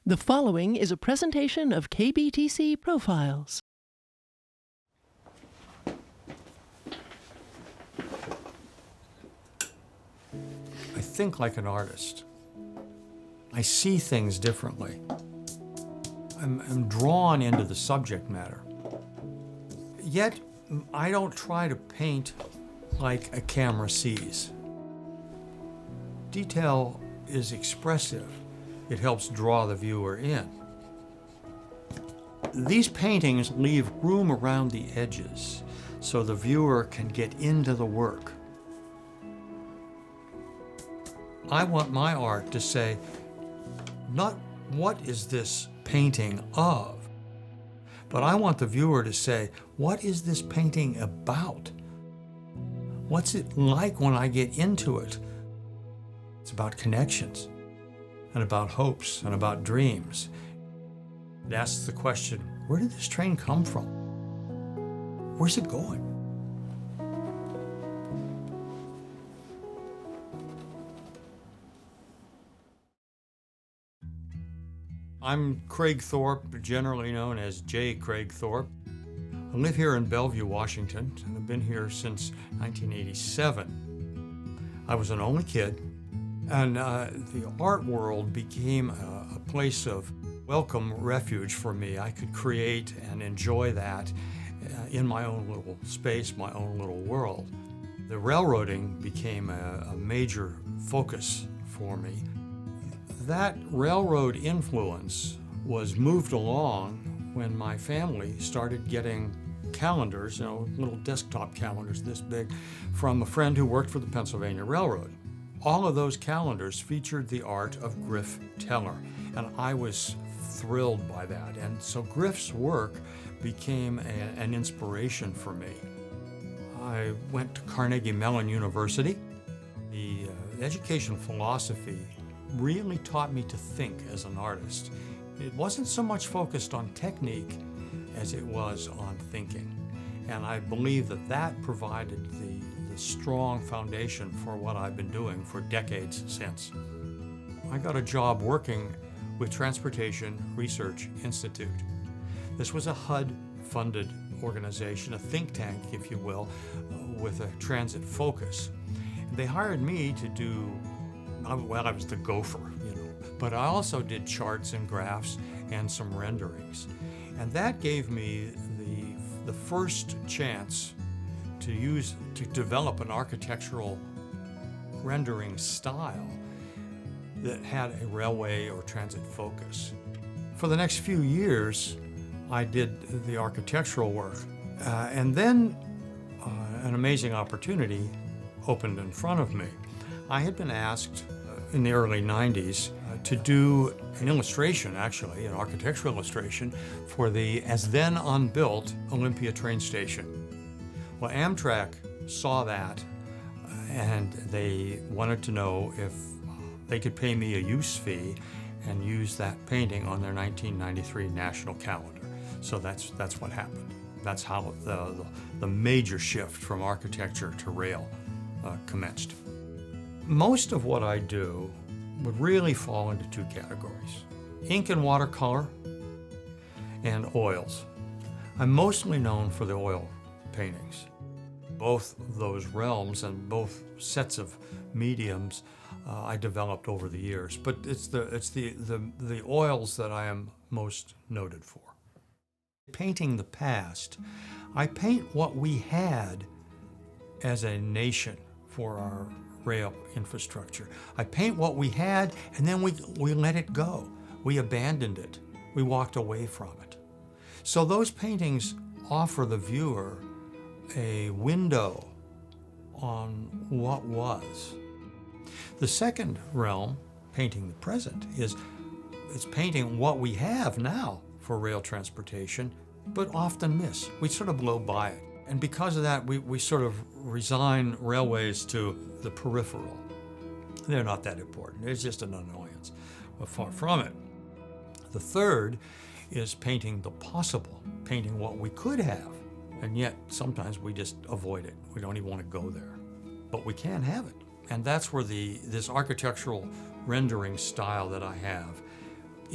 The following is a presentation of KBTC Profiles. I think like an artist. I see things differently. I'm drawn into the subject matter. Yet, I don't try to paint like a camera sees. Detail is expressive. It helps draw the viewer in. These paintings leave room around the edges so the viewer can get into the work. I want my art to say, not what is this painting of, but I want the viewer to say, what is this painting about? What's it like when I get into it? It's about connections, and about hopes, and about dreams. It asks the question, where did this train come from? Where's it going? I'm Craig Thorpe, generally known as J. Craig Thorpe. I live here in Bellevue, Washington, and I've been here since 1987. I was an only kid, and the art world became a place of welcome refuge for me. I could create and enjoy that in my own little space, my own little world. The railroading became a major focus for me. That railroad influence was moved along when my family started getting calendars, little desktop calendars this big, from a friend who worked for the Pennsylvania Railroad. All of those calendars featured the art of Griff Teller, and I was thrilled by that. And so Griff's work became an inspiration for me. I went to Carnegie Mellon University. The education philosophy really taught me to think as an artist. It wasn't so much focused on technique as it was on thinking. And I believe that provided the strong foundation for what I've been doing for decades since. I got a job working with Transportation Research Institute. This was a HUD-funded organization, a think tank, if you will, with a transit focus. They hired me to do, well, I was the gopher, but I also did charts and graphs and some renderings. And that gave me the first chance to develop an architectural rendering style that had a railway or transit focus. For the next few years, I did the architectural work. And then an amazing opportunity opened in front of me. I had been asked in the early 90s to do an illustration, actually, an architectural illustration, for the as then unbuilt Olympia train station. Well, AMTRAK saw that and they wanted to know if they could pay me a use fee and use that painting on their 1993 national calendar. So that's what happened. That's how the major shift from architecture to rail commenced. Most of what I do would really fall into two categories: ink and watercolor and oils. I'm mostly known for the oil paintings. Both those realms and both sets of mediums I developed over the years, but it's the oils that I am most noted for. Painting the past, I paint what we had as a nation for our rail infrastructure. I paint what we had, and then we let it go. We abandoned it. We walked away from it. So those paintings offer the viewer a window on what was. The second realm, painting the present, it's painting what we have now for rail transportation, but often miss. We sort of blow by it. And because of that, we sort of resign railways to the peripheral. They're not that important. It's just an annoyance. But far from it. The third is painting the possible, painting what we could have. And yet, sometimes we just avoid it. We don't even want to go there. But we can have it. And that's where this architectural rendering style that I have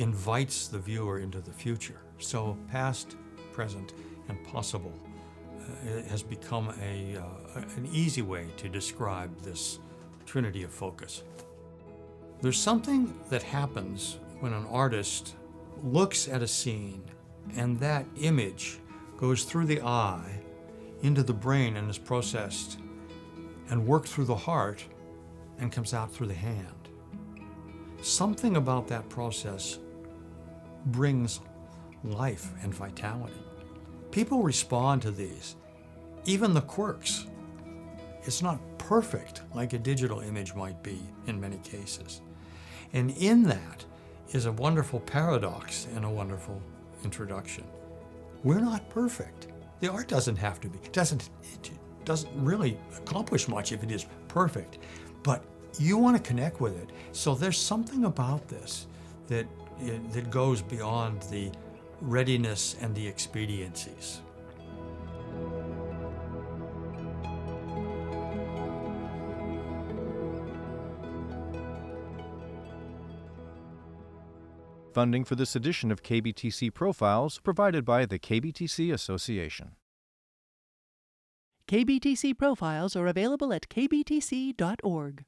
invites the viewer into the future. So past, present, and possible it has become an easy way to describe this trinity of focus. There's something that happens when an artist looks at a scene and that image goes through the eye into the brain and is processed and worked through the heart and comes out through the hand. Something about that process brings life and vitality. People respond to these, even the quirks. It's not perfect like a digital image might be in many cases. And in that is a wonderful paradox and a wonderful introduction. We're not perfect. The art doesn't have to be. It doesn't really accomplish much if it is perfect. But you want to connect with it. So there's something about this that goes beyond the readiness and the expediencies. Funding for this edition of KBTC Profiles provided by the KBTC Association. KBTC profiles are available at kbtc.org.